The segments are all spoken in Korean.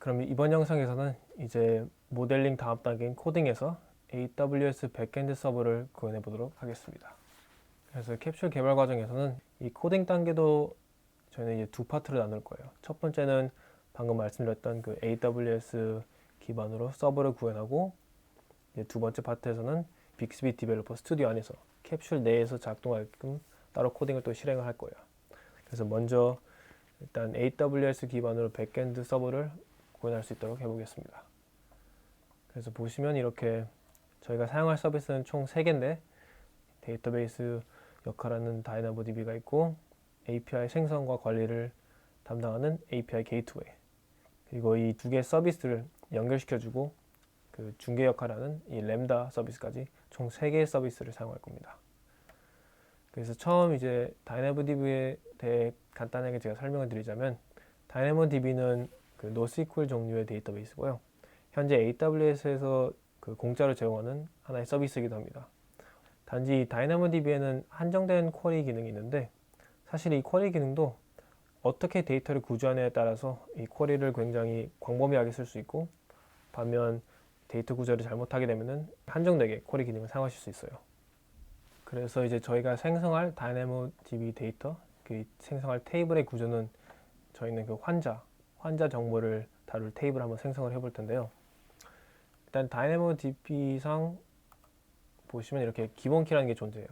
그럼 이번 영상에서는 이제 모델링 다음 단계인 코딩에서 AWS 백엔드 서버를 구현해 보도록 하겠습니다. 그래서 캡슐 개발 과정에서는 이 코딩 단계도 저희는 이제 두 파트로 나눌 거예요. 첫 번째는 방금 말씀드렸던 그 AWS 기반으로 서버를 구현하고, 이제 두 번째 파트에서는 빅스비 디벨로퍼 스튜디오 안에서 캡슐 내에서 작동하게끔 따로 코딩을 또 실행을 할 거예요. 그래서 먼저 일단 AWS 기반으로 백엔드 서버를 구현할 수 있도록 해보겠습니다. 그래서 보시면 이렇게 저희가 사용할 서비스는 총 3개인데, 데이터베이스 역할하는 다이나모DB가 있고, API 생성과 관리를 담당하는 API 게이트웨이, 그리고 이 두 개의 서비스를 연결시켜주고 그 중개 역할하는 이 램다 서비스까지 총 3개의 서비스를 사용할 겁니다. 그래서 처음 이제 다이나모DB에 대해 간단하게 제가 설명을 드리자면, 다이나모DB는 그 NoSQL 종류의 데이터베이스고요. 현재 AWS에서 그 공짜로 제공하는 하나의 서비스이기도 합니다. 단지 다이나모DB에는 한정된 쿼리 기능이 있는데, 사실 이 쿼리 기능도 어떻게 데이터를 구조하느냐에 따라서 이 쿼리를 굉장히 광범위하게 쓸 수 있고, 반면 데이터 구조를 잘못하게 되면은 한정되게 쿼리 기능을 사용하실 수 있어요. 그래서 이제 저희가 생성할 다이나모DB 데이터, 그 생성할 테이블의 구조는 저희는 그 환자 정보를 다룰 테이블을 한번 생성을 해볼 텐데요. 일단 다이나모DB상 보시면 이렇게 기본 키라는 게 존재해요.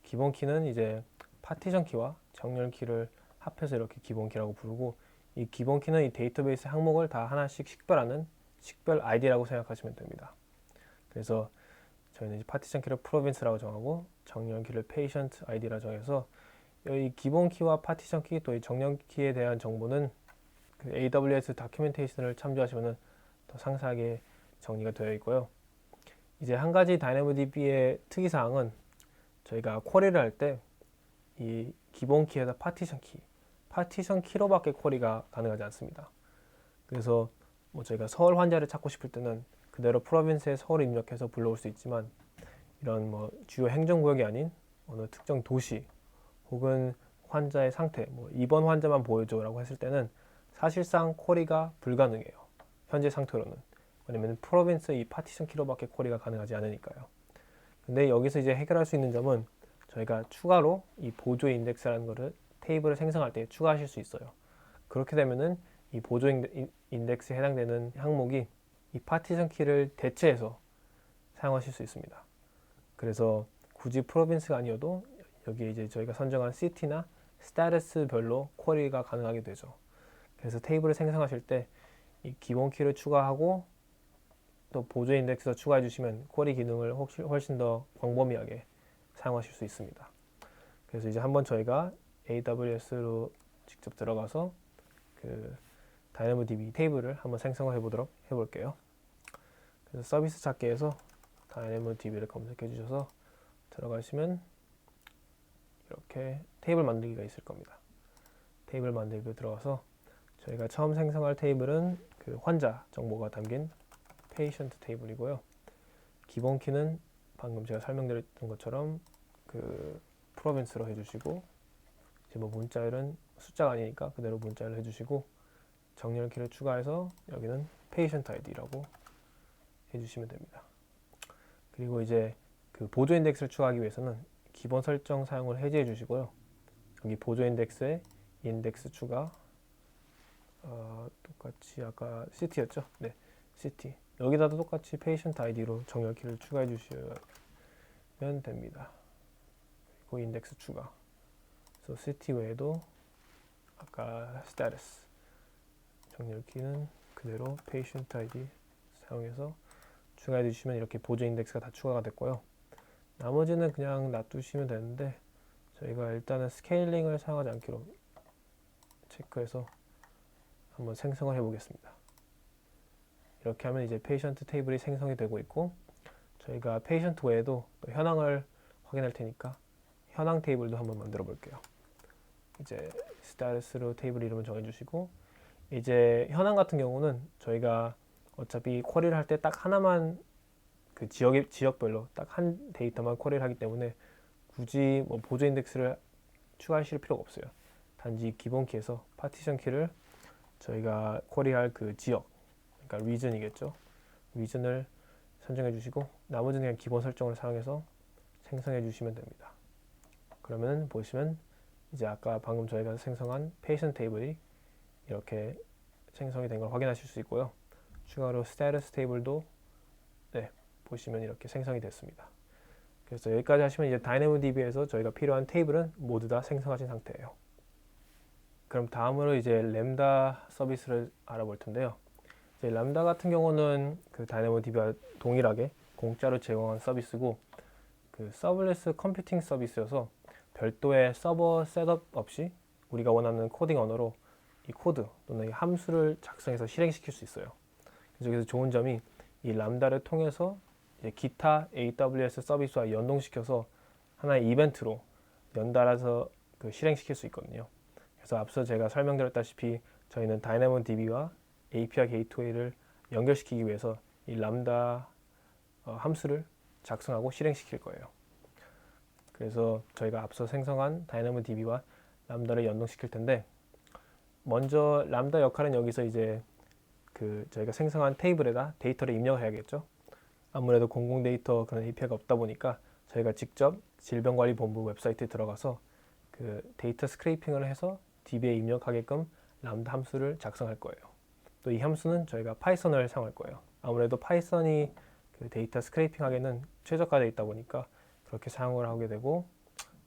기본 키는 이제 파티션 키와 정렬 키를 합해서 이렇게 기본 키라고 부르고, 이 기본 키는 이 데이터베이스 항목을 다 하나씩 식별하는 식별 아이디라고 생각하시면 됩니다. 그래서 저희는 이제 파티션 키를 프로빈스라고 정하고 정렬 키를 페이션트 아이디라 정해서, 이 기본 키와 파티션 키 또 이 정렬 키에 대한 정보는 그 AWS 다큐멘테이션을 참조하시면 더 상세하게 정리가 되어 있고요. 이제 한 가지 다이나모DB의 특이사항은, 저희가 쿼리를 할 때 이 기본 키에다 파티션 키로밖에 쿼리가 가능하지 않습니다. 그래서 뭐 저희가 서울 환자를 찾고 싶을 때는 그대로 프로빈스에 서울을 입력해서 불러올 수 있지만, 이런 뭐 주요 행정구역이 아닌 어느 특정 도시 혹은 환자의 상태, 뭐 입원 환자만 보여줘라고 했을 때는 사실상 쿼리가 불가능해요. 현재 상태로는. 왜냐면 프로빈스 이 파티션 키로밖에 쿼리가 가능하지 않으니까요. 근데 여기서 이제 해결할 수 있는 점은, 저희가 추가로 이 보조 인덱스라는 거를 테이블을 생성할 때 추가하실 수 있어요. 그렇게 되면은 이 보조 인덱스에 해당되는 항목이 이 파티션 키를 대체해서 사용하실 수 있습니다. 그래서 굳이 프로빈스가 아니어도 여기에 이제 저희가 선정한 시티나 스테이터스별로 쿼리가 가능하게 되죠. 그래서 테이블을 생성하실 때 이 기본 키를 추가하고 또 보조 인덱스도 추가해 주시면 쿼리 기능을 훨씬 더 광범위하게 사용하실 수 있습니다. 그래서 이제 한번 저희가 AWS로 직접 들어가서 그 다이나모DB 테이블을 한번 생성해 보도록 해볼게요. 그래서 서비스 찾기에서 다이나모DB를 검색해 주셔서 들어가시면 이렇게 테이블 만들기가 있을 겁니다. 테이블 만들기 들어가서 저희가 처음 생성할 테이블은 그 환자 정보가 담긴 페이션트 테이블이고요. 기본 키는 방금 제가 설명드렸던 것처럼 그 프로빈스로 해주시고, 이제 뭐 문자열은 숫자가 아니니까 그대로 문자열로 해주시고, 정렬 키를 추가해서 여기는 페이션트 아이디라고 해주시면 됩니다. 그리고 이제 그 보조 인덱스를 추가하기 위해서는 기본 설정 사용을 해제해 주시고요. 여기 보조 인덱스에 인덱스 추가, 똑같이 아까 city였죠? 네, city. 여기다도 똑같이 patient id로 정렬 키를 추가해 주시면 됩니다. 그리고 인덱스 추가. 그래서 city 외에도 아까 status 정렬 키는 그대로 patient id 사용해서 추가해 주시면 이렇게 보조 인덱스가 다 추가가 됐고요. 나머지는 그냥 놔두시면 되는데, 저희가 일단은 스케일링을 사용하지 않기로 체크해서 한번 생성을 해 보겠습니다. 이렇게 하면 이제 페이션트 테이블이 생성이 되고 있고, 저희가 페이션트 외에도 또 현황을 확인할 테니까 현황 테이블도 한번 만들어 볼게요. 이제 스타일스로 테이블 이름을 정해 주시고, 이제 현황 같은 경우는 저희가 어차피 쿼리를 할 때 딱 하나만 그 지역별로 딱 한 데이터만 쿼리를 하기 때문에 굳이 뭐 보조 인덱스를 추가하실 필요가 없어요. 단지 기본 키에서 파티션 키를 저희가 쿼리할 그 지역, 그러니까 region이겠죠. region을 선정해 주시고 나머지는 그냥 기본 설정을 사용해서 생성해 주시면 됩니다. 그러면 보시면 이제 아까 방금 저희가 생성한 patient 테이블이 이렇게 생성이 된 걸 확인하실 수 있고요. 추가로 status 테이블도 네, 보시면 이렇게 생성이 됐습니다. 그래서 여기까지 하시면 이제 DynamoDB에서 저희가 필요한 테이블은 모두 다 생성하신 상태예요. 그럼 다음으로 이제 램다 서비스를 알아볼 텐데요. 이제 람다 같은 경우는 그 DynamoDB와 동일하게 공짜로 제공한 서비스고 그 서블레스 컴퓨팅 서비스여서 별도의 서버 셋업 없이 우리가 원하는 코딩 언어로 이 코드 또는 이 함수를 작성해서 실행시킬 수 있어요. 그래서 여기서 좋은 점이 이 람다를 통해서 이제 기타 AWS 서비스와 연동시켜서 하나의 이벤트로 연달아서 그 실행시킬 수 있거든요. 그래서 앞서 제가 설명드렸다시피 저희는 DynamoDB와 API 게이트웨이를 연결시키기 위해서 이 람다 함수를 작성하고 실행시킬 거예요. 그래서 저희가 앞서 생성한 DynamoDB와 람다를 연동시킬 텐데 먼저 람다 역할은 여기서 이제 그 저희가 생성한 테이블에다 데이터를 입력을 해야겠죠. 아무래도 공공 데이터 그런 API가 없다 보니까 저희가 직접 질병관리본부 웹사이트에 들어가서 그 데이터 스크래핑을 해서 DB에 입력하게끔 람다 함수를 작성할 거예요. 또 이 함수는 저희가 파이썬을 사용할 거예요. 아무래도 파이썬이 그 데이터 스크래핑 하기에는 최적화되어 있다 보니까 그렇게 사용을 하게 되고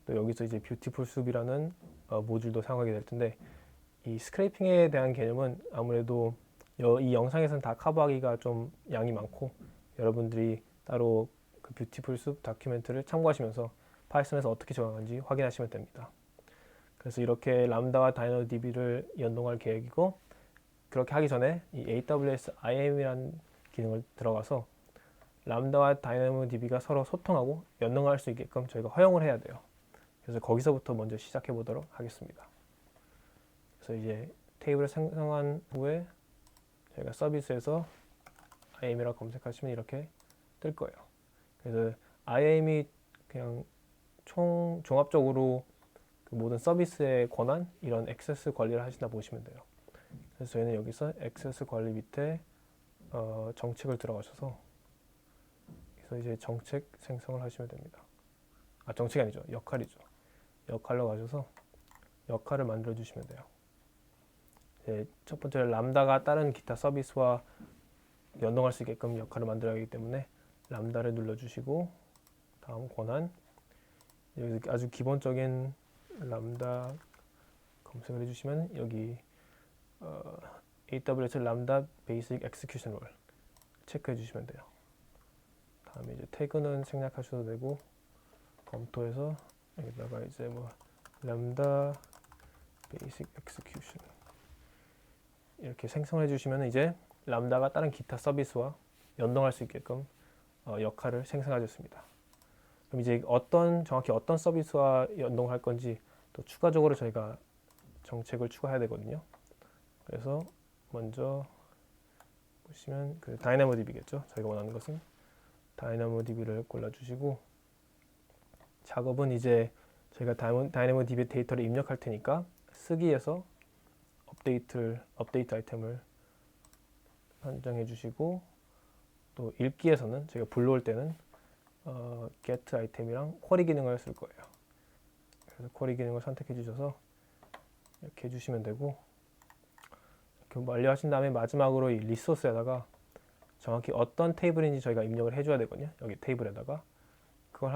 또 여기서 이제 뷰티풀 숲이라는 모듈도 사용하게 될 텐데 이 스크래핑에 대한 개념은 아무래도 이 영상에서는 다 커버하기가 좀 양이 많고 여러분들이 따로 그 뷰티풀 숲 다큐멘트를 참고하시면서 파이썬에서 어떻게 적용하는지 확인하시면 됩니다. 그래서 이렇게 람다와 DynamoDB를 연동할 계획이고 그렇게 하기 전에 이 AWS IAM이라는 기능을 들어가서 람다와 DynamoDB가 서로 소통하고 연동할 수 있게끔 저희가 허용을 해야 돼요. 그래서 거기서부터 먼저 시작해 보도록 하겠습니다. 그래서 이제 테이블을 생성한 후에 저희가 서비스에서 IAM이라고 검색하시면 이렇게 뜰 거예요. 그래서 IAM이 그냥 종합적으로 그 모든 서비스의 권한, 이런 액세스 관리를 하신다 보시면 돼요. 그래서 저희는 여기서 액세스 관리 밑에 정책을 들어가셔서 그래서 이제 정책 생성을 하시면 됩니다. 아, 정책이 아니죠. 역할이죠. 역할로 가셔서 역할을 만들어 주시면 돼요. 첫 번째 람다가 다른 기타 서비스와 연동할 수 있게끔 역할을 만들어야 하기 때문에 람다를 눌러주시고 다음 권한 여기 아주 기본적인 람다 검색을 해주시면 여기 AWS 람다 베이직 엑스큐션 롤 체크해 주시면 돼요. 다음에 이제 태그는 생략하셔도 되고 검토해서 여기다가 이제 뭐 람다 베이직 엑스큐션 이렇게 생성해 주시면 이제 람다가 다른 기타 서비스와 연동할 수 있게끔 역할을 생성해 줬습니다. 그럼 이제 정확히 어떤 서비스와 연동할 건지 또 추가적으로 저희가 정책을 추가해야 되거든요. 그래서 먼저 보시면 그 DynamoDB겠죠. 저희가 원하는 것은 DynamoDB를 골라주시고 작업은 이제 저희가 DynamoDB 데이터를 입력할 테니까 쓰기에서 업데이트 아이템을 선정해 주시고 또 읽기에서는 저희가 불러올 때는 get 아이템이랑 쿼리 기능을 쓸 거예요. 그래서 쿼리 기능을 선택해 주셔서 이렇게 해주시면 되고 이렇게 완료하신 다음에 마지막으로 이 리소스에다가 정확히 어떤 테이블인지 저희가 입력을 해줘야 되거든요. 여기 테이블에다가 그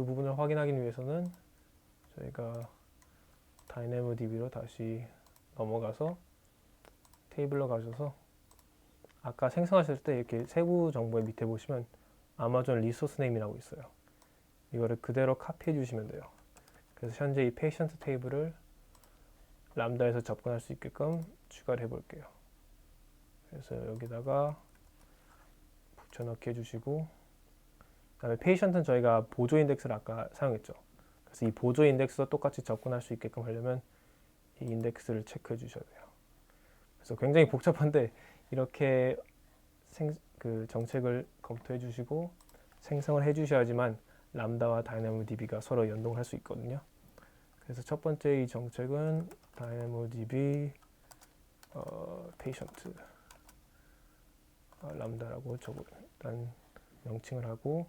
부분을 확인하기 위해서는 저희가 DynamoDB로 다시 넘어가서 테이블로 가셔서 아까 생성하실 때 이렇게 세부 정보의 밑에 보시면 아마존 리소스 네임이라고 있어요. 이거를 그대로 카피해 주시면 돼요. 그래서 현재 이 페이션트 테이블을 람다에서 접근할 수 있게끔 추가를 해 볼게요. 그래서 여기다가 붙여넣기 해주시고 그다음에 페이션트는 저희가 보조 인덱스를 아까 사용했죠. 그래서 이 보조 인덱스와 똑같이 접근할 수 있게끔 하려면 이 인덱스를 체크해 주셔야 돼요. 그래서 굉장히 복잡한데 이렇게 그 정책을 검토해 주시고 생성을 해 주셔야지만 람다와 DynamoDB가 서로 연동을 할 수 있거든요. 그래서 첫 번째 이 정책은 DynamoDB patient 람다라고 일단 명칭을 하고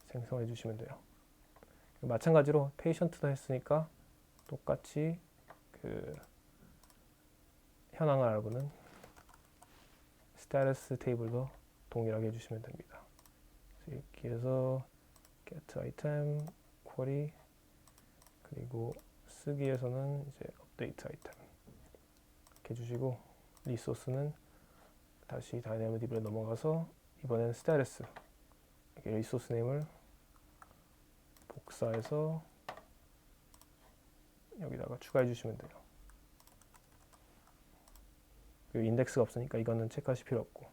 생성해 주시면 돼요. 마찬가지로 페이션트도 했으니까 똑같이 그 현황을 알아보는 스테이터스 테이블도 동일하게 해주시면 됩니다. 이렇게 해서 get item, query, 그리고 쓰기에서는 이제 update item 이렇게 해주시고, 리소스는 다시 DynamoDB로 넘어가서 이번엔 스테이터스 이렇게 리소스 네임을 복사해서 여기다가 추가해 주시면 돼요. 그리고 인덱스가 없으니까 이거는 체크하실 필요 없고,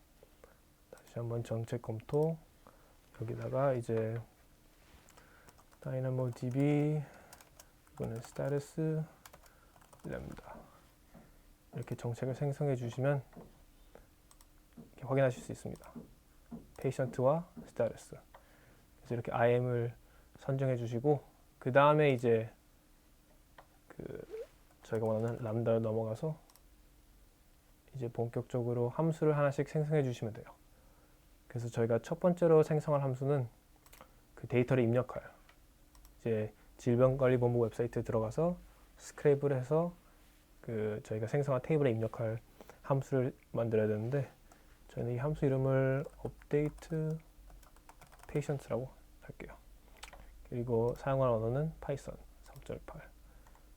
다시 한번 정책 검토, 여기다가 이제 DynamoDB 이거는 스테이터스 램다 이렇게 정책을 생성해 주시면 이렇게 확인하실 수 있습니다. 페이션트와 스테이터스. 그래서 이렇게 IM을 선정해 주시고, 그 다음에 이제 저희가 원하는 람다로 넘어가서 이제 본격적으로 함수를 하나씩 생성해 주시면 돼요. 그래서 저희가 첫 번째로 생성할 함수는 그 데이터를 입력할, 이제 질병관리본부 웹사이트에 들어가서 스크랩을 해서 저희가 생성한 테이블에 입력할 함수를 만들어야 되는데, 저희는 이 함수 이름을 update patient라고 할게요. 그리고 사용할 언어는 파이썬 3.8.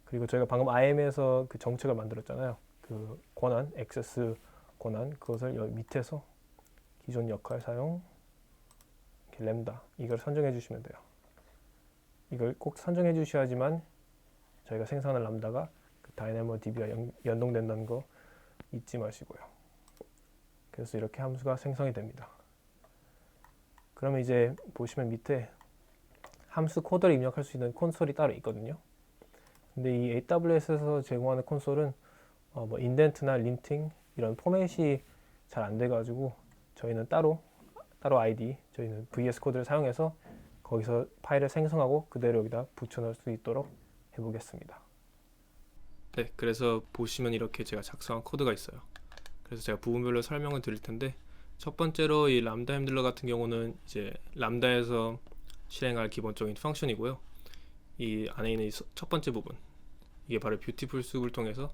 그리고 저희가 방금 IM에서 그 정책을 만들었잖아요. 그 권한, 액세스 권한, 그것을 여기 밑에서 기존 역할 사용, 이렇게 램다 이걸 선정해 주시면 돼요. 이걸 꼭 선정해 주셔야지만 저희가 생성하는 람다가 그 DynamoDB와 연동된다는 거 잊지 마시고요. 그래서 이렇게 함수가 생성이 됩니다. 그러면 이제 보시면 밑에 함수 코드를 입력할 수 있는 콘솔이 따로 있거든요. 근데 이 AWS에서 제공하는 콘솔은 뭐 인덴트나 린팅 이런 포맷이 잘 안 돼가지고 저희는 따로 ID, 저희는 VS 코드를 사용해서 거기서 파일을 생성하고 그대로 여기다 붙여넣을 수 있도록 해보겠습니다. 네, 그래서 보시면 이렇게 제가 작성한 코드가 있어요. 그래서 제가 부분별로 설명을 드릴 텐데, 첫 번째로 이 람다 핸들러 같은 경우는 이제 람다에서 실행할 기본적인 펑션이고요. 이 안에 있는 첫 번째 부분, 이게 바로 뷰티풀 숲을 통해서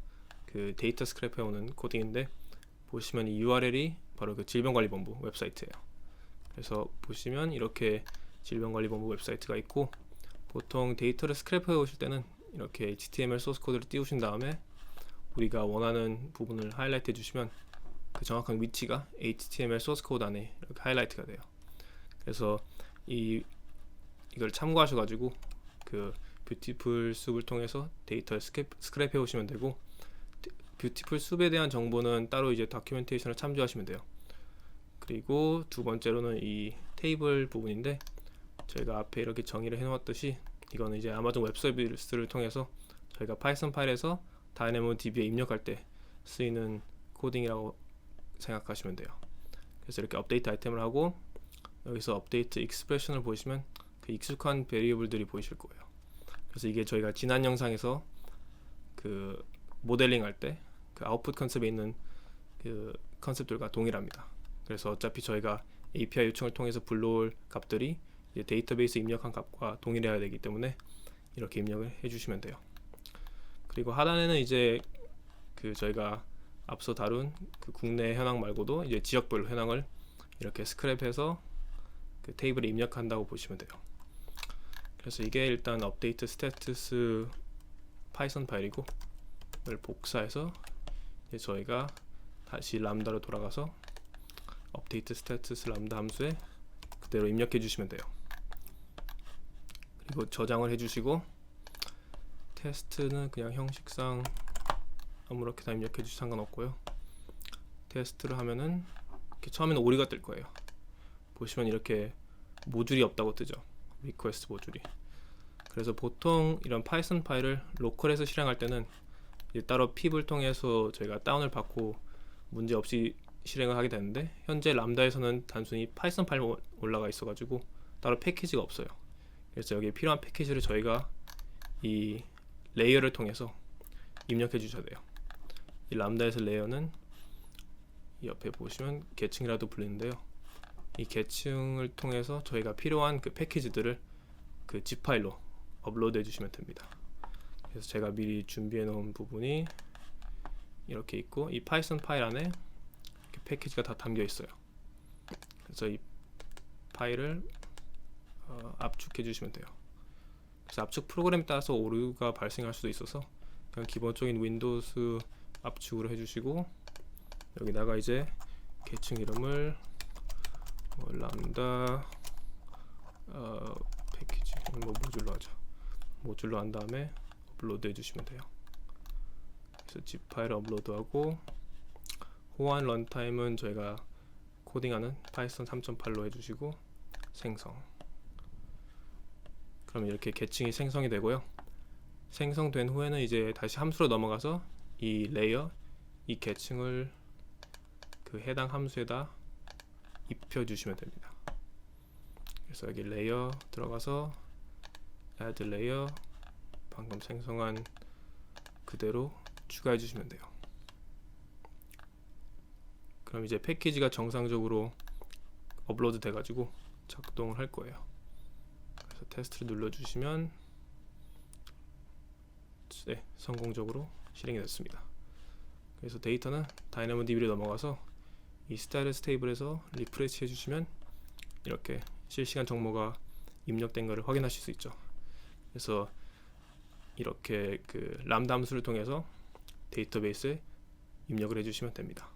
그 데이터 스크랩 해오는 코딩인데, 보시면 이 URL이 바로 그 질병관리본부 웹사이트예요. 그래서 보시면 이렇게 질병관리본부 웹사이트가 있고, 보통 데이터를 스크랩 해오실 때는 이렇게 HTML 소스 코드를 띄우신 다음에 우리가 원하는 부분을 하이라이트 해주시면 그 정확한 위치가 HTML 소스 코드 안에 이렇게 하이라이트가 돼요. 그래서 이걸 참고하셔가지고 그 뷰티풀 숲을 통해서 데이터를 스크랩 해오시면 되고, 뷰티풀 숲에 대한 정보는 따로 이제 다큐멘테이션을 참조하시면 돼요. 그리고 두 번째로는 이 테이블 부분인데, 저희가 앞에 이렇게 정의를 해놓았듯이 이거는 이제 아마존 웹 서비스를 통해서 저희가 파이썬 파일에서 DynamoDB에 입력할 때 쓰이는 코딩이라고 생각하시면 돼요. 그래서 이렇게 업데이트 아이템을 하고, 여기서 업데이트 익스프레션을 보시면 그 익숙한 베리어블들이 보이실 거예요. 그래서 이게 저희가 지난 영상에서 그 모델링 할 때 그 아웃풋 컨셉에 있는 그 컨셉들과 동일합니다. 그래서 어차피 저희가 API 요청을 통해서 불러올 값들이 이제 데이터베이스 입력한 값과 동일해야 되기 때문에 이렇게 입력을 해주시면 돼요. 그리고 하단에는 이제 그 저희가 앞서 다룬 그 국내 현황 말고도 이제 지역별로 현황을 이렇게 스크랩해서 그 테이블에 입력한다고 보시면 돼요. 그래서 이게 일단 업데이트 스태투스 파이썬 파일이고, 이걸 복사해서 이제 저희가 다시 람다로 돌아가서 업데이트 스태투스 람다 함수에 그대로 입력해 주시면 돼요. 그리고 저장을 해주시고, 테스트는 그냥 형식상 아무렇게나 입력해 주셔도 상관없고요. 테스트를 하면은 이렇게 처음에는 오리가 뜰 거예요. 보시면 이렇게 모듈이 없다고 뜨죠. 리퀘스트 모듈이. 그래서 보통 이런 파이썬 파일을 로컬에서 실행할 때는 이제 따로 pip을 통해서 저희가 다운을 받고 문제 없이 실행을 하게 되는데, 현재 람다에서는 단순히 파이썬 파일만 올라가 있어가지고 따로 패키지가 없어요. 그래서 여기에 필요한 패키지를 저희가 이 레이어를 통해서 입력해 주셔야 돼요. 이 람다에서 레이어는 이 옆에 보시면 계층이라도 불리는데요. 이 계층을 통해서 저희가 필요한 그 패키지들을 그 zip 파일로 업로드 해주시면 됩니다. 그래서 제가 미리 준비해 놓은 부분이 이렇게 있고, 이 파이썬 파일 안에 이렇게 패키지가 다 담겨 있어요. 그래서 이 파일을 압축해 주시면 돼요. 그래서 압축 프로그램에 따라서 오류가 발생할 수도 있어서 그냥 기본적인 윈도우스 압축으로 해주시고, 여기다가 이제 계층 이름을 람다 패키지 모듈로 하죠. 모듈로 한 다음에 업로드 해주시면 돼요. 그래서 zip 파일 업로드하고, 호환 런타임은 저희가 코딩하는 파이썬 3.8로 해주시고 생성. 그럼 이렇게 계층이 생성이 되고요. 생성된 후에는 이제 다시 함수로 넘어가서 이 레이어, 이 계층을 그 해당 함수에다 입혀 주시면 됩니다. 그래서 여기 레이어 들어가서 add layer, 방금 생성한 그대로 추가해 주시면 돼요. 그럼 이제 패키지가 정상적으로 업로드 돼 가지고 작동을 할 거예요. 그래서 테스트를 눌러 주시면 네, 성공적으로 실행이 됐습니다. 그래서 데이터는 DynamoDB로 넘어가서 이 스테이터스 테이블에서 리프레시 해주시면 이렇게 실시간 정보가 입력된 것을 확인하실 수 있죠. 그래서 이렇게 그 람다 함수를 통해서 데이터베이스에 입력을 해주시면 됩니다.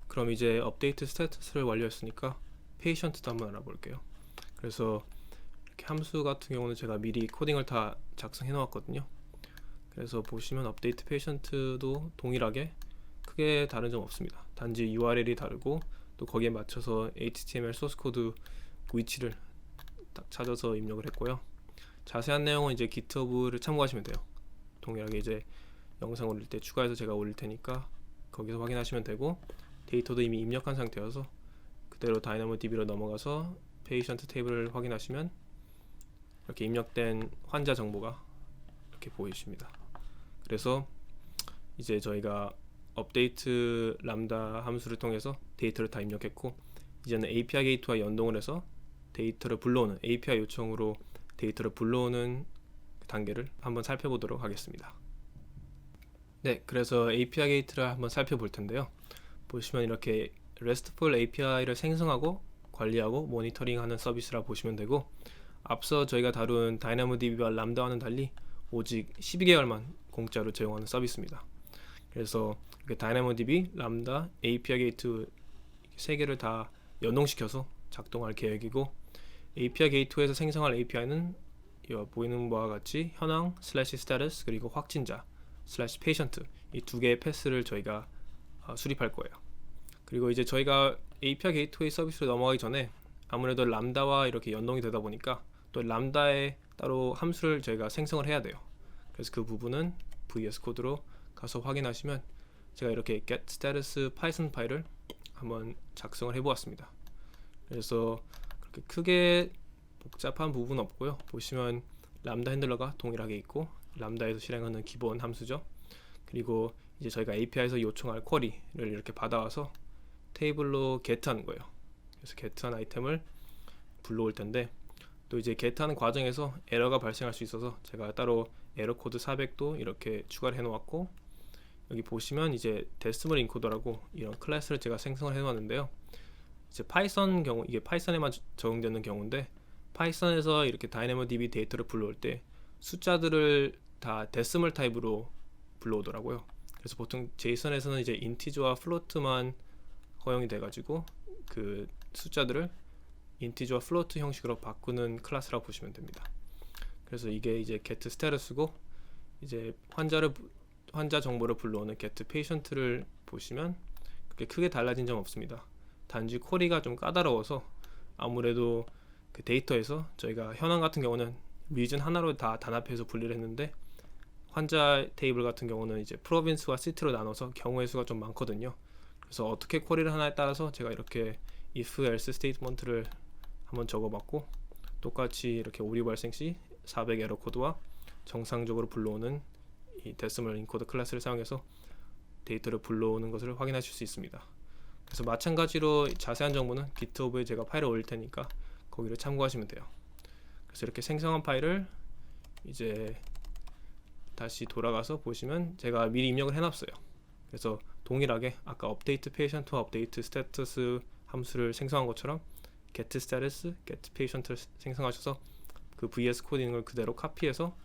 그럼 이제 업데이트 스테이터스를 완료했으니까 페이션트도 한번 알아볼게요. 그래서 이렇게 함수 같은 경우는 제가 미리 코딩을 다 작성해 놓았거든요. 그래서 보시면 업데이트 페이션트도 동일하게 크게 다른 점 없습니다. 단지 URL이 다르고 또 거기에 맞춰서 HTML 소스 코드 위치를 딱 찾아서 입력을 했고요. 자세한 내용은 이제 GitHub를 참고하시면 돼요. 동일하게 이제 영상 올릴 때 추가해서 제가 올릴 테니까 거기서 확인하시면 되고, 데이터도 이미 입력한 상태여서 그대로 DynamoDB로 넘어가서 페이션트 테이블을 확인하시면 이렇게 입력된 환자 정보가 이렇게 보이십니다. 그래서 이제 저희가 업데이트 람다 함수를 통해서 데이터를 다 입력했고, 이제는 API 게이트와 연동을 해서 데이터를 불러오는 API 요청으로 데이터를 불러오는 단계를 한번 살펴보도록 하겠습니다. 네, 그래서 API 게이트를 한번 살펴볼 텐데요. 보시면 이렇게 RESTful API를 생성하고 관리하고 모니터링하는 서비스라 보시면 되고, 앞서 저희가 다룬 DynamoDB와 람다와는 달리 오직 12개월만 공짜로 제공하는 서비스입니다. 그래서 이렇게 DynamoDB, 람다, API 게이트 3개를 다 연동시켜서 작동할 계획이고, API 게이트에서 생성할 API는 보이는 바와 같이 현황, /status, 그리고 확진자, /patient 이 두 개의 패스를 저희가 수립할 거예요. 그리고 이제 저희가 API 게이트웨이 서비스로 넘어가기 전에 아무래도 람다와 이렇게 연동이 되다 보니까 또 람다에 따로 함수를 저희가 생성을 해야 돼요. 그래서 그 부분은 VS 코드로 가서 확인하시면 제가 이렇게 get status python 파일을 한번 작성을 해보았습니다. 그래서 그렇게 크게 복잡한 부분은 없고요. 보시면 람다 핸들러가 동일하게 있고, 람다에서 실행하는 기본 함수죠. 그리고 이제 저희가 API에서 요청할 쿼리를 이렇게 받아와서 테이블로 get하는 거예요. 그래서 get한 아이템을 불러올 텐데, 또 이제 get하는 과정에서 에러가 발생할 수 있어서 제가 따로 에러 코드 400도 이렇게 추가를 해놓았고, 여기 보시면 이제 데시멀 인코더라고 이런 클래스를 제가 생성을 해놓았는데요. 이제 파이썬 경우, 이게 파이썬에만 적용되는 경우인데, 파이썬에서 이렇게 DynamoDB 데이터를 불러올 때 숫자들을 다 데시멀 타입으로 불러오더라고요. 그래서 보통 제이슨에서는 이제 인티저와 플로트만 허용이 돼가지고 그 숫자들을 인티저와 플로트 형식으로 바꾸는 클래스라고 보시면 됩니다. 그래서 이게 이제 get status고, 이제 환자 정보를 불러오는 get patient를 보시면 그렇게 크게 달라진 점 없습니다. 단지 쿼리가 좀 까다로워서 아무래도 그 데이터에서 저희가 현황 같은 경우는 리전 하나로 다 단합해서 분리를 했는데, 환자 테이블 같은 경우는 이제 프로빈스와 시티로 나눠서 경우의 수가 좀 많거든요. 그래서 어떻게 쿼리를 하나에 따라서 제가 이렇게 if else 스테이트먼트를 한번 적어봤고, 똑같이 이렇게 오류 발생 시 400 에러 코드와 정상적으로 불러오는 이 데시멀 인코더 클래스를 사용해서 데이터를 불러오는 것을 확인하실 수 있습니다. 그래서 마찬가지로 자세한 정보는 GitHub에 제가 파일을 올릴 테니까 거기를 참고하시면 돼요. 그래서 이렇게 생성한 파일을 이제 다시 돌아가서 보시면 제가 미리 입력을 해놨어요. 그래서 동일하게 아까 업데이트 페이션트와 업데이트 스테이터스 함수를 생성한 것처럼 get status, get patient를 생성하셔서 그 VS 코딩을 그대로 카피해서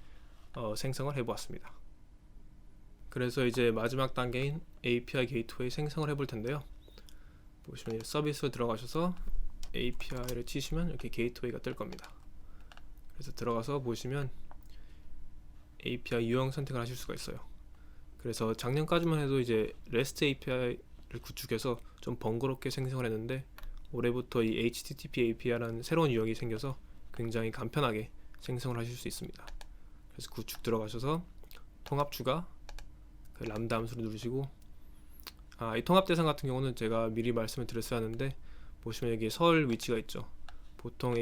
생성을 해보았습니다. 그래서 이제 마지막 단계인 API 게이트웨이 생성을 해볼 텐데요. 보시면 서비스 들어가셔서 API를 치시면 이렇게 게이트웨이가 뜰 겁니다. 그래서 들어가서 보시면 API 유형 선택을 하실 수가 있어요. 그래서 작년까지만 해도 이제 REST API를 구축해서 좀 번거롭게 생성을 했는데 올해부터 이 HTTP API라는 새로운 유형이 생겨서 굉장히 간편하게 생성을 하실 수 있습니다. 그래서 구축 들어가셔서 통합 추가, 그 람다 함수를 누르시고, 이 통합 대상 같은 경우는 제가 미리 말씀을 드렸어야 하는데 보시면 여기 서울 위치가 있죠. 보통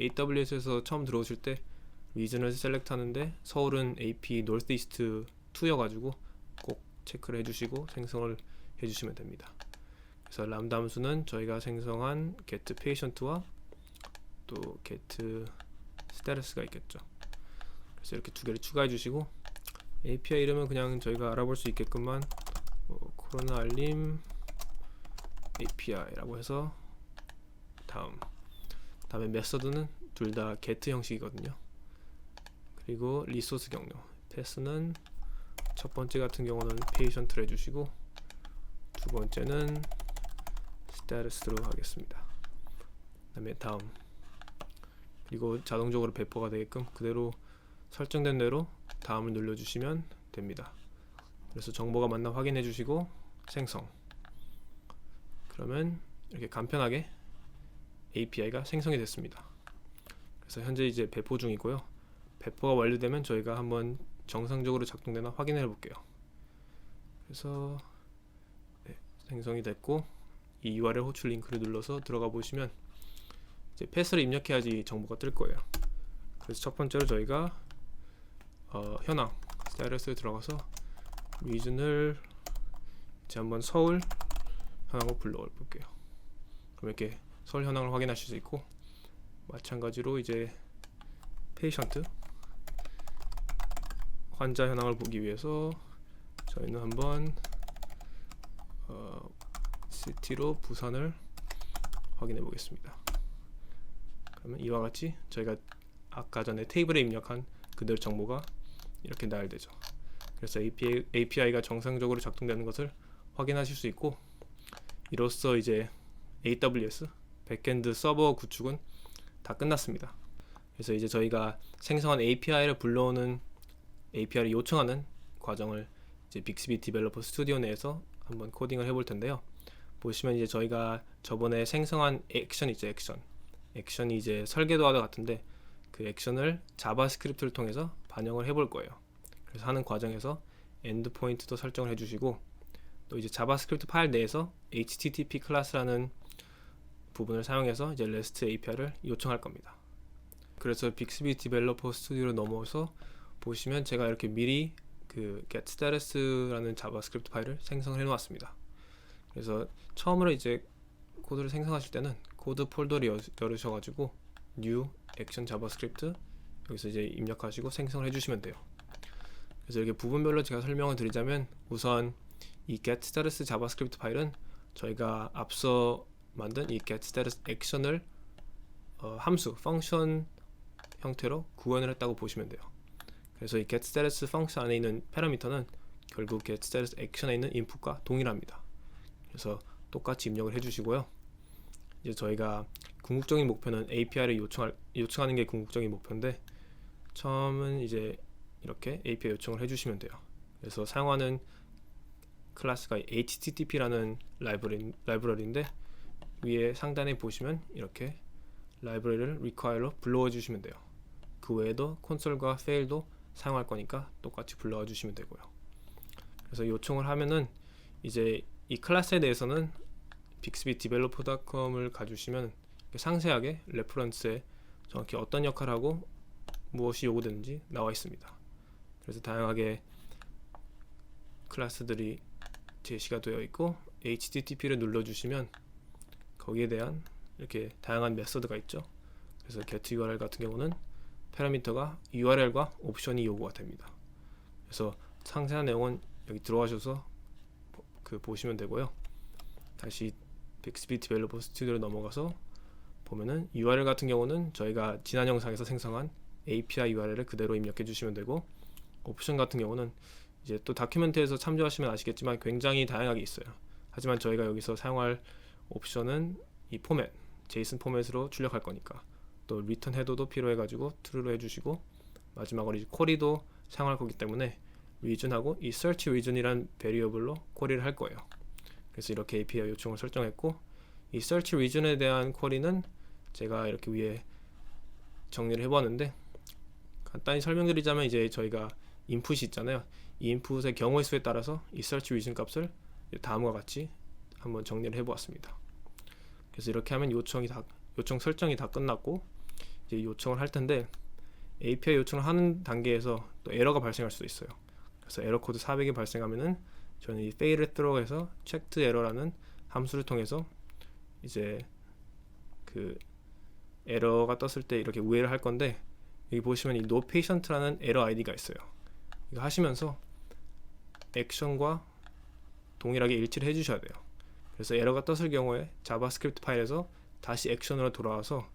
AWS에서 처음 들어오실 때 리전을 셀렉트 하는데 서울은 AP 노스이스트 2여가지고 꼭 체크를 해주시고 생성을 해주시면 됩니다. 그래서 람다 함수는 저희가 생성한 get patient와 또 get status가 있겠죠. 그래서 이렇게 두 개를 추가해 주시고 API 이름은 그냥 저희가 알아볼 수 있게끔만 코로나 알림 API라고 해서 다음에 메서드는 둘 다 get 형식이거든요. 그리고 리소스 경로 패스는 첫 번째 같은 경우는 patient를 해주시고 두 번째는 status로 하겠습니다. 그다음에 다음, 그리고 자동적으로 배포가 되게끔 그대로 설정된 대로 다음을 눌러주시면 됩니다. 그래서 정보가 맞나 확인해 주시고 생성. 그러면 이렇게 간편하게 API가 생성이 됐습니다. 그래서 현재 이제 배포 중이고요. 배포가 완료되면 저희가 한번 정상적으로 작동되나 확인해 볼게요. 그래서 생성이 됐고 이 URL 호출 링크를 눌러서 들어가 보시면 이제 패스를 입력해야지 정보가 뜰 거예요. 그래서 첫 번째로 저희가 현황 스타일스에 들어가서 리전을 이제 한번 서울 현황을 불러 볼게요. 그럼 이렇게 서울 현황을 확인하실 수 있고, 마찬가지로 이제 페이션트 환자 현황을 보기 위해서 저희는 한번 시티로 부산을 확인해 보겠습니다. 그러면 이와 같이 저희가 아까 전에 테이블에 입력한 그대로 정보가 이렇게 나열되죠. 그래서 API가 정상적으로 작동되는 것을 확인하실 수 있고, 이로써 이제 AWS 백엔드 서버 구축은 다 끝났습니다. 그래서 이제 저희가 생성한 API를 불러오는 API를 요청하는 과정을 이제 빅스비 디벨로퍼 스튜디오 내에서 한번 코딩을 해볼 텐데요. 보시면 이제 저희가 저번에 생성한 액션 있죠, 액션이 이제 설계도와도 같은데 그 액션을 자바스크립트를 통해서 반영을 해볼 거예요. 그래서 하는 과정에서 엔드포인트도 설정을 해주시고, 또 이제 자바스크립트 파일 내에서 HTTP 클래스라는 부분을 사용해서 이제 REST API를 요청할 겁니다. 그래서 빅스비 디벨로퍼 스튜디오로 넘어서 보시면 제가 이렇게 미리 그 getStatus라는 자바스크립트 파일을 생성을 해놓았습니다. 그래서 처음으로 이제 코드를 생성하실 때는 코드 폴더를 열으셔가지고 new action javascript 여기서 이제 입력하시고 생성을 해주시면 돼요. 그래서 이렇게 부분별로 제가 설명을 드리자면, 우선 이 getStatus 자바스크립트 파일은 저희가 앞서 만든 이 getStatus 액션을 함수, 펑션 형태로 구현을 했다고 보시면 돼요. 그래서 이 getStatus 펑션 안에 있는 패러미터는 결국 getStatus 액션에 있는 인풋과 동일합니다. 그래서 똑같이 입력을 해주시고요. 이제 저희가 궁극적인 목표는 API를 요청하는 게 궁극적인 목표인데, 처음은 이제 이렇게 API 요청을 해주시면 돼요. 그래서 사용하는 클래스가 HTTP라는 라이브러리인데 위에 상단에 보시면 이렇게 라이브러리를 require로 불러와 주시면 돼요. 그 외에도 콘솔과 fail도 사용할 거니까 똑같이 불러와 주시면 되고요. 그래서 요청을 하면은 이제 이 클래스에 대해서는 bixbydeveloper.com을 가주시면 상세하게 레퍼런스에 정확히 어떤 역할을 하고 무엇이 요구되는지 나와 있습니다. 그래서 다양하게 클래스들이 제시가 되어 있고 HTTP를 눌러주시면 거기에 대한 이렇게 다양한 메서드가 있죠. 그래서 get URL 같은 경우는 파라미터가 URL과 옵션이 요구가 됩니다. 그래서 상세한 내용은 여기 들어가셔서 보시면 되고요. 다시 빅스비 디벨로퍼 스튜디오로 넘어가서 보면은 URL 같은 경우는 저희가 지난 영상에서 생성한 API URL을 그대로 입력해 주시면 되고, 옵션 같은 경우는 이제 또 다큐멘트에서 참조하시면 아시겠지만 굉장히 다양하게 있어요. 하지만 저희가 여기서 사용할 옵션은 이 포맷, 제이슨 포맷으로 출력할 거니까, 또 리턴 헤더도 필요해가지고 true로 해주시고, 마지막으로 이 쿼리도 사용할 거기 때문에 region하고 이 search region이란 베리어블로 쿼리를 할 거예요. 그래서 이렇게 API 요청을 설정했고, 이 search region에 대한 쿼리는 제가 이렇게 위에 정리를 해보았는데, 간단히 설명드리자면 이제 저희가 인풋이 있잖아요. 이 인풋의 경우의 수에 따라서 이 search region 값을 다음과 같이 한번 정리를 해보았습니다. 그래서 이렇게 하면 요청 설정이 다 끝났고, 이제 요청을 할 텐데, API 요청을 하는 단계에서 또 에러가 발생할 수도 있어요. 그래서 에러 코드 400이 발생하면은 저는 이 failed throw에서 checked error라는 함수를 통해서 이제 그 에러가 떴을 때 이렇게 우회를 할 건데, 여기 보시면 이 no patient라는 에러 아이디가 있어요. 이거 하시면서 액션과 동일하게 일치를 해주셔야 돼요. 그래서 에러가 떴을 경우에 자바스크립트 파일에서 다시 액션으로 돌아와서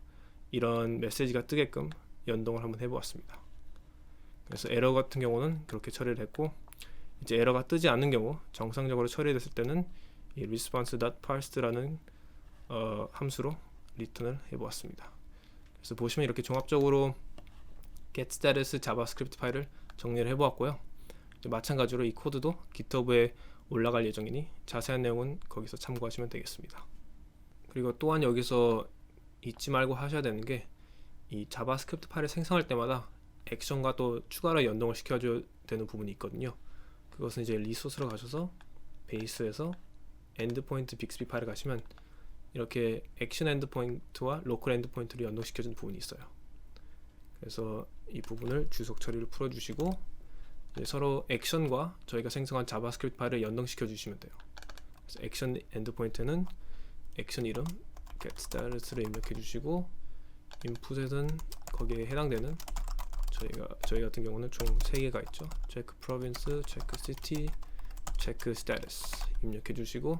이런 메시지가 뜨게끔 연동을 한번 해보았습니다. 그래서 에러 같은 경우는 그렇게 처리를 했고, 이제 에러가 뜨지 않는 경우, 정상적으로 처리됐을 때는 이 response.parsed라는 함수로 리턴을 해보았습니다. 그래서 보시면 이렇게 종합적으로 getStatus 자바스크립트 파일을 정리를 해보았고요. 마찬가지로 이 코드도 GitHub에 올라갈 예정이니 자세한 내용은 거기서 참고하시면 되겠습니다. 그리고 또한 여기서 잊지 말고 하셔야 되는 게, 이 자바스크립트 파일을 생성할 때마다 액션과 또 추가로 연동을 시켜줘야 되는 부분이 있거든요. 그것은 이제 리소스로 가셔서 베이스에서 엔드포인트 빅스비 파일을 가시면 이렇게 액션 엔드포인트와 로컬 엔드포인트를 연동시켜주는 부분이 있어요. 그래서 이 부분을 주석 처리를 풀어주시고, 서로 액션과 저희가 생성한 자바스크립트 파일을 연동시켜 주시면 돼요. 그래서 액션 엔드포인트는 액션 이름 getStatus를 입력해 주시고, 인풋에는 거기에 해당되는 저희 같은 경우는 총 3개가 있죠. check province, check city, check status 입력해 주시고,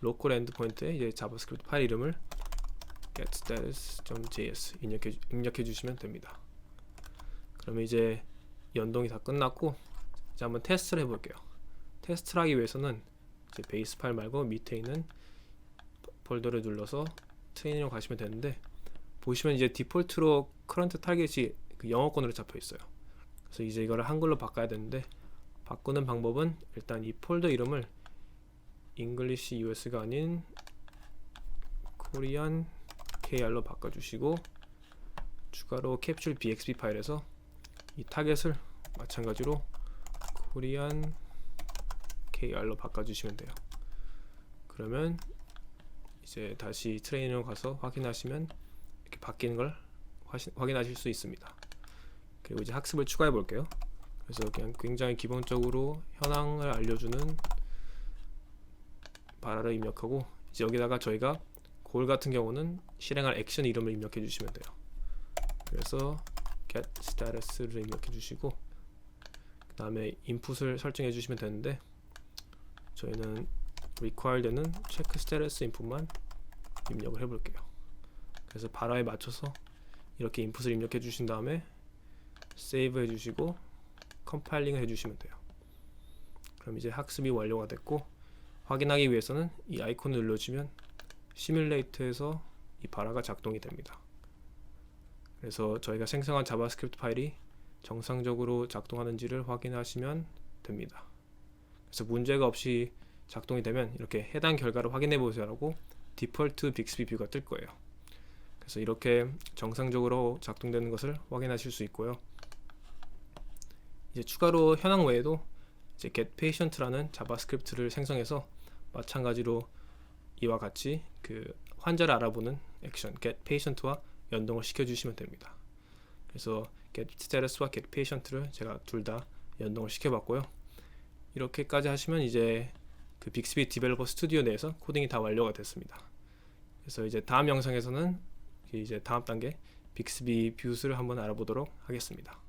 로컬 엔드포인트에 이제 자바스크립트 파일 이름을 getStatus.js 입력해 주시면 됩니다. 그러면 이제 연동이 다 끝났고, 이제 한번 테스트를 해볼게요. 테스트를 하기 위해서는 이제 베이스 파일 말고 밑에 있는 폴더를 눌러서 트레이닝으로 가시면 되는데, 보시면 이제 디폴트로 커런트 타겟이 그 영어권으로 잡혀 있어요. 그래서 이제 이거를 한글로 바꿔야 되는데, 바꾸는 방법은 일단 이 폴더 이름을 English US가 아닌 Korean KR로 바꿔주시고, 추가로 capsule bxb 파일에서 이 타겟을 마찬가지로 Korean KR로 바꿔주시면 돼요. 그러면 이제 다시 트레이닝으로 가서 확인하시면 이렇게 바뀌는 걸 확인하실 수 있습니다. 그리고 이제 학습을 추가해 볼게요. 그래서 그냥 굉장히 기본적으로 현황을 알려주는 바라를 입력하고, 이제 여기다가 저희가 골 같은 경우는 실행할 액션 이름을 입력해 주시면 돼요. 그래서 getStatus를 입력해 주시고, 그 다음에 인풋을 설정해 주시면 되는데, 저희는 required는 checkStatus 인풋만 입력을 해 볼게요. 그래서 바라에 맞춰서 이렇게 인풋을 입력해 주신 다음에 세이브 해주시고 컴파일링을 해주시면 돼요. 그럼 이제 학습이 완료가 됐고, 확인하기 위해서는 이 아이콘을 눌러주면 시뮬레이트에서 이 바라가 작동이 됩니다. 그래서 저희가 생성한 자바스크립트 파일이 정상적으로 작동하는지를 확인하시면 됩니다. 그래서 문제가 없이 작동이 되면 이렇게 해당 결과를 확인해 보세요라고 디폴트 빅스비 뷰가 뜰 거예요. 그래서 이렇게 정상적으로 작동되는 것을 확인하실 수 있고요. 이제 추가로 현황 외에도 이제 getPatient라는 자바스크립트를 생성해서 마찬가지로 이와 같이 그 환자를 알아보는 액션 getPatient와 연동을 시켜주시면 됩니다. 그래서 getStatus와 getPatient를 제가 둘 다 연동을 시켜봤고요. 이렇게까지 하시면 이제 그 빅스비 디벨로퍼 스튜디오 내에서 코딩이 다 완료가 됐습니다. 그래서 이제 다음 영상에서는 이제 다음 단계 빅스비 뷰스를 한번 알아보도록 하겠습니다.